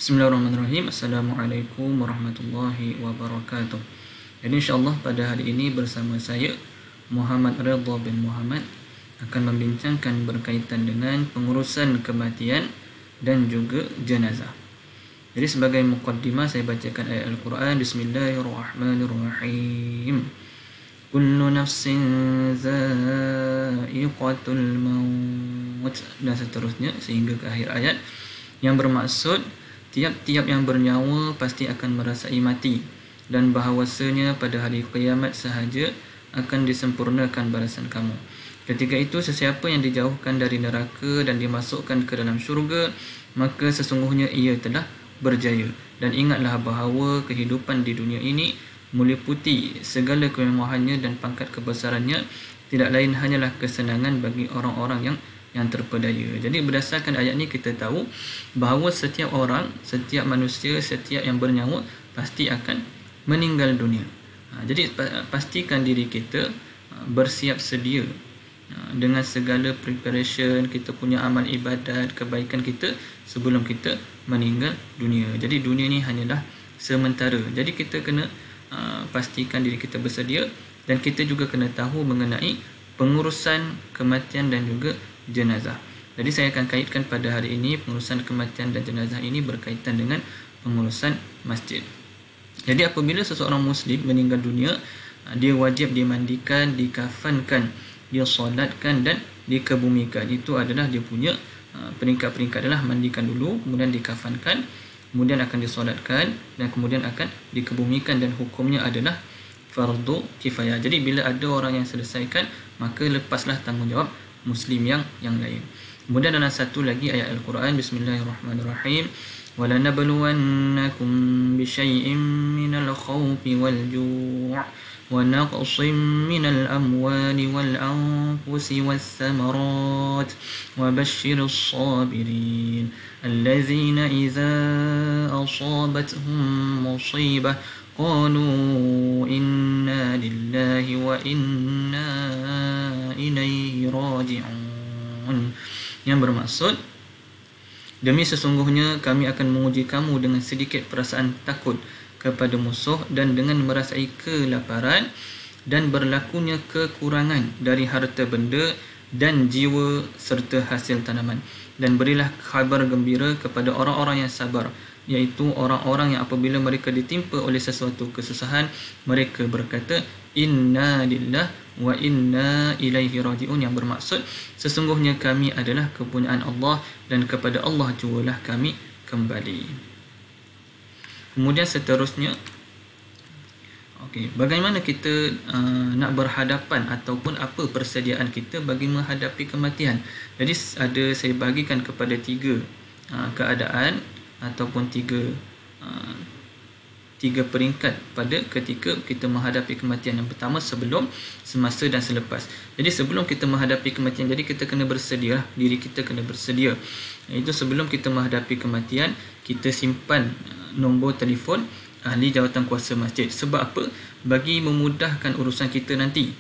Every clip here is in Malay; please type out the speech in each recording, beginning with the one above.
Bismillahirrahmanirrahim. Assalamualaikum warahmatullahi wabarakatuh. Jadi insyaAllah pada hari ini bersama saya Muhammad Ridha bin Muhammad akan membincangkan berkaitan dengan pengurusan kematian dan juga jenazah. Jadi sebagai muqaddimah saya bacakan ayat Al-Quran. Bismillahirrahmanirrahim. Kullu nafsin za'iqatul maut, dan seterusnya sehingga ke akhir ayat, yang bermaksud tiap-tiap yang bernyawa pasti akan merasai mati, dan bahawasanya pada hari kiamat sahaja akan disempurnakan balasan kamu. Ketika itu sesiapa yang dijauhkan dari neraka dan dimasukkan ke dalam syurga, maka sesungguhnya ia telah berjaya. Dan ingatlah bahawa kehidupan di dunia ini meliputi segala kemewahannya dan pangkat kebesarannya, tidak lain hanyalah kesenangan bagi orang-orang yang terpedaya. Jadi berdasarkan ayat ni kita tahu bahawa setiap orang, setiap manusia, setiap yang bernyawa pasti akan meninggal dunia. Jadi pastikan diri kita bersiap sedia dengan segala preparation, kita punya amal ibadat, kebaikan kita sebelum kita meninggal dunia. Jadi dunia ni hanyalah sementara. Jadi kita kena pastikan diri kita bersedia, dan kita juga kena tahu mengenai pengurusan kematian dan juga jenazah. Jadi saya akan kaitkan pada hari ini pengurusan kematian dan jenazah ini berkaitan dengan pengurusan masjid. Jadi apabila seseorang Muslim meninggal dunia, dia wajib dimandikan, dikafankan, dia solatkan dan dikebumikan. Itu adalah dia punya peringkat-peringkat. Adalah mandikan dulu, kemudian dikafankan, kemudian akan disolatkan, dan kemudian akan dikebumikan, dan hukumnya adalah fardu kifayah. Jadi bila ada orang yang selesaikan, maka lepaslah tanggungjawab Muslim yang lain. Kemudian dalam satu lagi ayat Al-Quran, Bismillahirrahmanirrahim. وَلَنَبْلُوَنَّكُمْ بِشَيْءٍ مِّنَ الْخَوْفِ وَالْجُوعِ وَنَقْصٍ مِّنَ الْأَمْوَالِ وَالْأَنفُسِ وَالثَّمَرَاتِ وَبَشِّرِ الصَّابِرِينَ الَّذِينَ إِذَا أَصَابَتْهُم مُّصِيبَةٌ قالوا إنا لله وإنا إليه راجعون. Yang bermaksud, demi sesungguhnya kami akan menguji kamu dengan sedikit perasaan takut kepada musuh, dan dengan merasai kelaparan dan berlakunya kekurangan dari harta benda dan jiwa serta hasil tanaman. Dan berilah khabar gembira kepada orang-orang yang sabar, iaitu orang-orang yang apabila mereka ditimpa oleh sesuatu kesusahan, mereka berkata inna lillah wa inna ilaihi raji'un, yang bermaksud sesungguhnya kami adalah kepunyaan Allah dan kepada Allah jugalah kami kembali. Kemudian seterusnya, bagaimana kita nak berhadapan ataupun apa persediaan kita bagi menghadapi kematian. Jadi saya bagikan kepada tiga keadaan ataupun tiga peringkat pada ketika kita menghadapi kematian. Yang pertama, sebelum, semasa dan selepas. Jadi sebelum kita menghadapi kematian, jadi kita kena bersedia, diri kita kena bersedia. Itu sebelum kita menghadapi kematian, kita simpan nombor telefon ahli jawatan kuasa masjid. Sebab apa? Bagi memudahkan urusan kita nanti.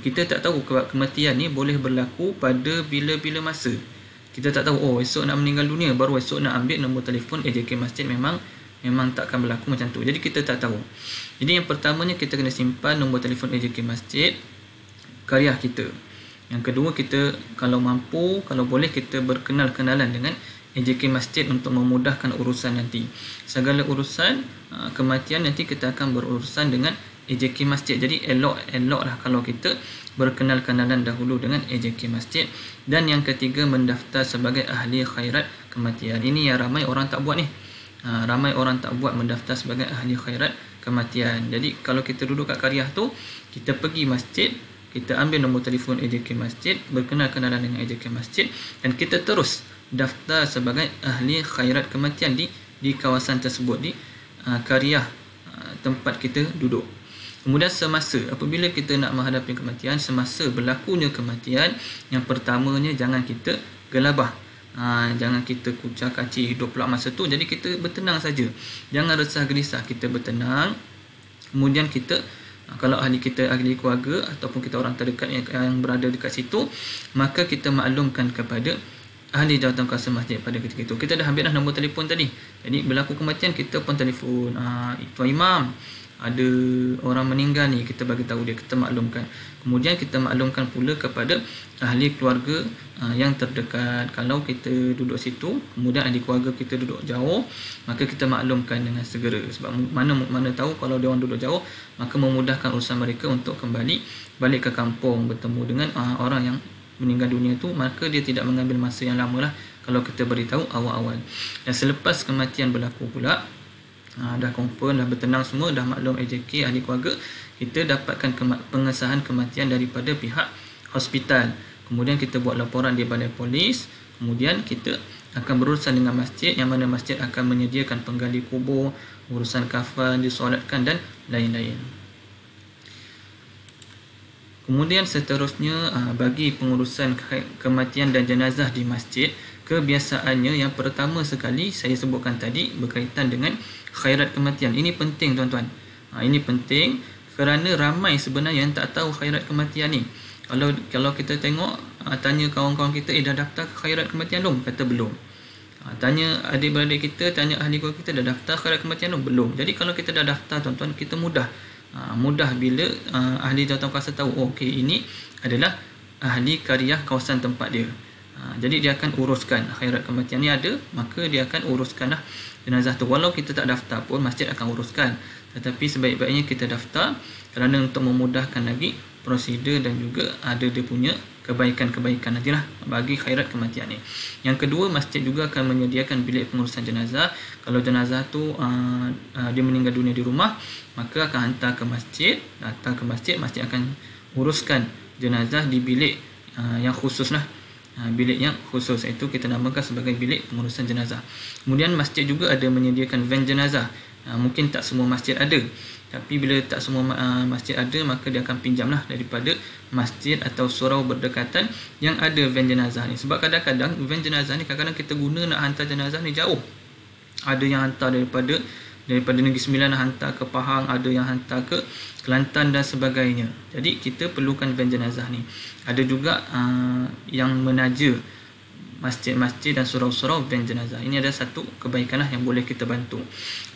Kita tak tahu kematian ni boleh berlaku pada bila-bila masa. Kita tak tahu, esok nak meninggal dunia, baru esok nak ambil nombor telefon AJK masjid. Memang takkan berlaku macam tu. Jadi kita tak tahu. Jadi yang pertamanya, kita kena simpan nombor telefon AJK masjid, karya kita. Yang kedua, kita kalau mampu, kalau boleh, kita berkenal-kenalan dengan AJK masjid untuk memudahkan urusan nanti. Segala urusan kematian nanti kita akan berurusan dengan AJK masjid. Jadi eloklah kalau kita berkenal-kenalan dahulu dengan AJK masjid. Dan yang ketiga, mendaftar sebagai ahli khairat kematian. Ini yang ramai orang tak buat ni. Ramai orang tak buat mendaftar sebagai ahli khairat kematian. Jadi kalau kita duduk kat karyah tu, kita pergi masjid, kita ambil nombor telefon AJK masjid, berkenal-kenalan dengan AJK masjid, dan kita terus daftar sebagai ahli khairat kematian di kawasan tersebut, di karyah tempat kita duduk. Kemudian semasa, apabila kita nak menghadapi kematian, semasa berlakunya kematian, yang pertamanya jangan kita gelabah. Jangan kita kucar-kacir hidup pula masa tu. Jadi kita bertenang saja. Jangan resah gelisah, kita bertenang. Kemudian kita, kalau ahli keluarga ataupun kita orang terdekat yang berada dekat situ, maka kita maklumkan kepada ahli jawatankuasa masjid pada ketika itu. Kita dah ambil dah nombor telefon tadi. Jadi berlaku kematian, kita pun telefon, Tuan Imam, ada orang meninggal ni, kita bagi tahu dia, kita maklumkan. Kemudian kita maklumkan pula kepada ahli keluarga yang terdekat. Kalau kita duduk situ, kemudian ahli keluarga kita duduk jauh, maka kita maklumkan dengan segera. Sebab mana tahu kalau dia orang duduk jauh, maka memudahkan urusan mereka untuk kembali balik ke kampung, bertemu dengan orang yang meninggal dunia tu, maka dia tidak mengambil masa yang lama lah kalau kita beritahu awal-awal. Dan selepas kematian berlaku pula, dah confirm, dah bertenang semua, dah maklum AJK, ahli keluarga, kita dapatkan pengesahan kematian daripada pihak hospital. Kemudian kita buat laporan di balai polis. Kemudian kita akan berurusan dengan masjid, yang mana masjid akan menyediakan penggali kubur, urusan kafan, disolatkan dan lain-lain. Kemudian seterusnya, bagi pengurusan kematian dan jenazah di masjid, kebiasaannya yang pertama sekali saya sebutkan tadi berkaitan dengan khairat kematian. Ini penting tuan-tuan. Ini penting kerana ramai sebenarnya yang tak tahu khairat kematian ni. Kalau kita tengok, tanya kawan-kawan kita, dah daftar khairat kematian belum? Kata belum. Tanya adik-beradik kita, tanya ahli keluarga kita, dah daftar khairat kematian belum? Jadi kalau kita dah daftar tuan-tuan, kita mudah bila ahli jawatankuasa tahu, okey, ini adalah ahli kariyah kawasan tempat dia. Jadi dia akan uruskan khairat kematian ni ada, maka dia akan uruskanlah jenazah tu. Walau kita tak daftar pun masjid akan uruskan, tetapi sebaik-baiknya kita daftar kerana untuk memudahkan lagi prosedur dan juga ada dia punya kebaikan-kebaikan nantilah bagi khairat kematian ni. Yang kedua, masjid juga akan menyediakan bilik pengurusan jenazah. Kalau jenazah tu dia meninggal dunia di rumah, maka akan hantar ke masjid. Masjid akan uruskan jenazah di bilik yang khusus lah. Bilik yang khusus, itu kita namakan sebagai bilik pengurusan jenazah. Kemudian masjid juga ada menyediakan van jenazah. Mungkin tak semua masjid ada, tapi bila tak semua masjid ada, maka dia akan pinjamlah daripada masjid atau surau berdekatan yang ada van jenazah ni. Sebab kadang-kadang van jenazah ni kadang-kadang kita guna nak hantar jenazah ni jauh. Ada yang hantar daripada Negeri Sembilan nak hantar ke Pahang, ada yang hantar ke Kelantan dan sebagainya. Jadi kita perlukan van jenazah ni. Ada juga yang menaja masjid-masjid dan surau-surau van jenazah. Ini ada satu kebaikan lah yang boleh kita bantu.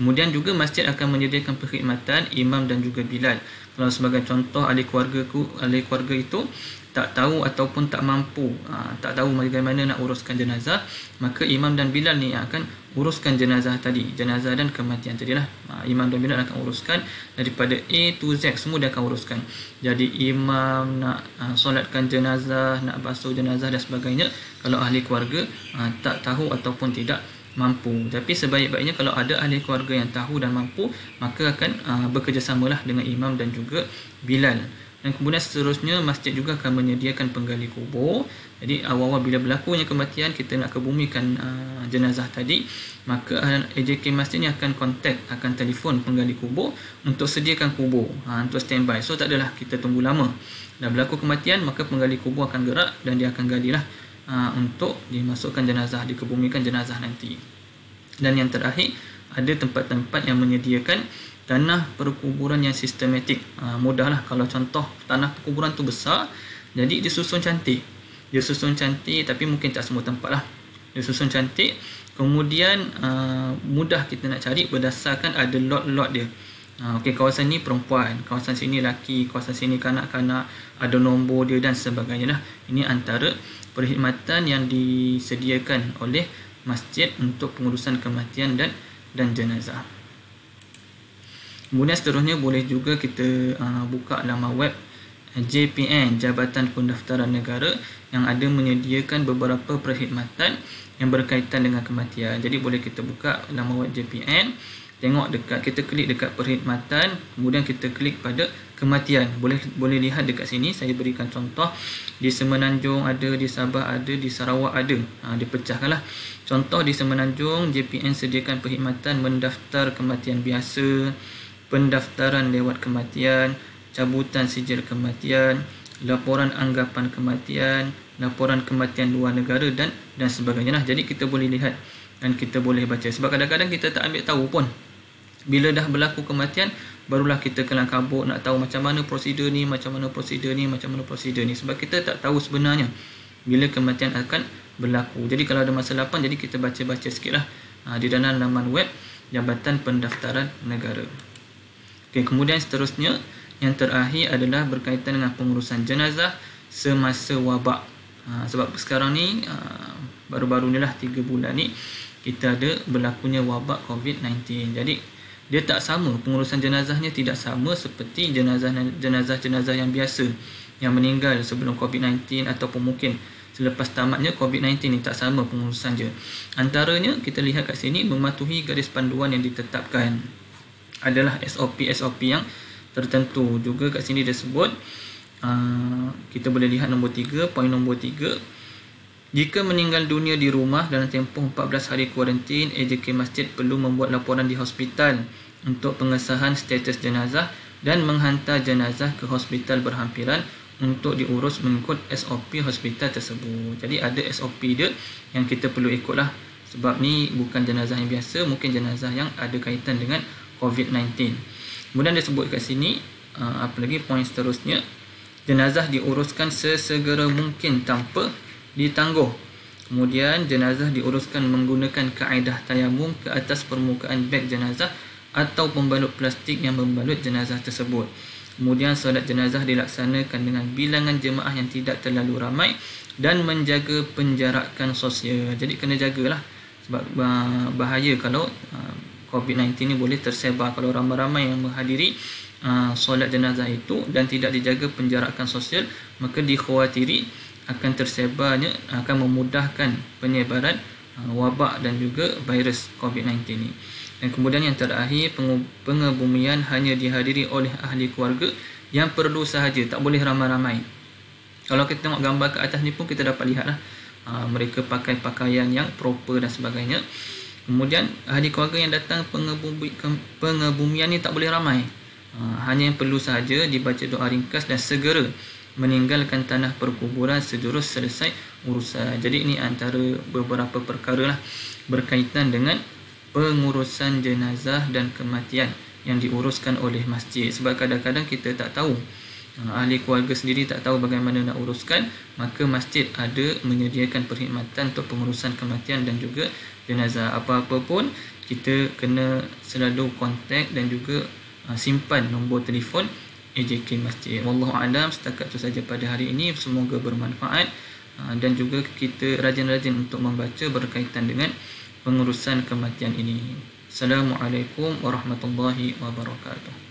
Kemudian juga masjid akan menyediakan perkhidmatan imam dan juga bilal. Kalau sebagai contoh, ahli keluarga itu tak tahu ataupun tak mampu, tak tahu bagaimana nak uruskan jenazah, maka imam dan bilal ni akan uruskan jenazah tadi, jenazah dan kematian tadilah. Imam dan bilal akan uruskan daripada A to Z, semua dia akan uruskan. Jadi imam nak solatkan jenazah, nak basuh jenazah dan sebagainya, kalau ahli keluarga tak tahu ataupun tidak mampu. Tapi sebaik-baiknya kalau ada ahli keluarga yang tahu dan mampu, maka akan bekerjasamalah dengan imam dan juga bilal. Dan kemudian seterusnya, masjid juga akan menyediakan penggali kubur. Jadi awal-awal bila berlakunya kematian, kita nak kebumikan jenazah tadi, maka AJK masjid ni akan telefon penggali kubur untuk sediakan kubur, untuk standby. So tak adalah kita tunggu lama. Dah berlaku kematian, maka penggali kubur akan gerak dan dia akan galilah untuk dimasukkan jenazah, dikebumikan jenazah nanti. Dan yang terakhir, ada tempat-tempat yang menyediakan tanah perkuburan yang sistematik. Mudahlah kalau contoh tanah perkuburan tu besar, jadi dia susun cantik. Tapi mungkin tak semua tempat lah. Dia susun cantik, kemudian mudah kita nak cari berdasarkan ada lot-lot dia. Okey, kawasan ni perempuan, kawasan sini lelaki, kawasan sini kanak-kanak, ada nombor dia dan sebagainya lah. Ini antara perkhidmatan yang disediakan oleh masjid untuk pengurusan kematian dan jenazah. Kemudian seterusnya boleh juga kita buka laman web JPN, Jabatan Pendaftaran Negara, yang ada menyediakan beberapa perkhidmatan yang berkaitan dengan kematian. Jadi boleh kita buka laman web JPN, tengok dekat, kita klik dekat perkhidmatan, kemudian kita klik pada kematian. Boleh lihat dekat sini, saya berikan contoh. Di Semenanjung ada, di Sabah ada, di Sarawak ada. Dipecahkanlah. Contoh di Semenanjung, JPN sediakan perkhidmatan mendaftar kematian biasa, pendaftaran lewat kematian, cabutan sijil kematian, laporan anggapan kematian, laporan kematian luar negara dan sebagainya lah. Jadi kita boleh lihat dan kita boleh baca. Sebab kadang-kadang kita tak ambil tahu pun. Bila dah berlaku kematian, barulah kita kelang kabut nak tahu macam mana prosedur ni, macam mana prosedur ni. Sebab kita tak tahu sebenarnya bila kematian akan berlaku. Jadi kalau ada masalah apa, jadi kita baca-baca sikitlah di dalam laman web Jabatan Pendaftaran Negara. Okey, kemudian seterusnya yang terakhir adalah berkaitan dengan pengurusan jenazah semasa wabak. Sebab sekarang ni baru-baru ni lah 3 bulan ni kita ada berlakunya wabak COVID-19. Jadi dia tak sama, pengurusan jenazahnya tidak sama seperti jenazah-jenazah yang biasa yang meninggal sebelum COVID-19 ataupun mungkin selepas tamatnya COVID-19 ni, tak sama pengurusan je. Antaranya kita lihat kat sini, mematuhi garis panduan yang ditetapkan adalah SOP yang tertentu. Juga kat sini dia sebut, kita boleh lihat nombor 3, poin nombor 3, jika meninggal dunia di rumah dalam tempoh 14 hari kuarantin, AJK Masjid perlu membuat laporan di hospital untuk pengesahan status jenazah dan menghantar jenazah ke hospital berhampiran untuk diurus mengikut SOP hospital tersebut. Jadi ada SOP dia yang kita perlu ikutlah, sebab ni bukan jenazah yang biasa, mungkin jenazah yang ada kaitan dengan COVID-19. Kemudian dia sebut kat sini, apa lagi poin seterusnya, jenazah diuruskan sesegera mungkin tanpa ditangguh. Kemudian jenazah diuruskan menggunakan kaedah tayamum ke atas permukaan beg jenazah atau pembalut plastik yang membalut jenazah tersebut. Kemudian solat jenazah dilaksanakan dengan bilangan jemaah yang tidak terlalu ramai dan menjaga penjarakan sosial. Jadi kena jagalah, sebab bahaya kalau COVID-19 ni boleh tersebar kalau ramai-ramai yang menghadiri solat jenazah itu dan tidak dijaga penjarakan sosial, maka dikhawatiri akan tersebarnya, akan memudahkan penyebaran wabak dan juga virus COVID-19 ni. Dan kemudian yang terakhir, pengebumian hanya dihadiri oleh ahli keluarga yang perlu sahaja, tak boleh ramai-ramai. Kalau kita tengok gambar ke atas ni pun kita dapat lihatlah, mereka pakai pakaian yang proper dan sebagainya. Kemudian ahli keluarga yang datang pengebumian ni tak boleh ramai, hanya yang perlu sahaja dibaca doa ringkas dan segera meninggalkan tanah perkuburan sejurus selesai urusan. Jadi ini antara beberapa perkara lah berkaitan dengan pengurusan jenazah dan kematian yang diuruskan oleh masjid. Sebab kadang-kadang kita tak tahu, ahli keluarga sendiri tak tahu bagaimana nak uruskan, maka masjid ada menyediakan perkhidmatan untuk pengurusan kematian dan juga jenazah. Apa-apa pun kita kena selalu kontak dan juga simpan nombor telefon AJK Masjid. Wallahu a'lam, setakat itu saja pada hari ini. Semoga bermanfaat dan juga kita rajin-rajin untuk membaca berkaitan dengan pengurusan kematian ini. Assalamualaikum warahmatullahi wabarakatuh.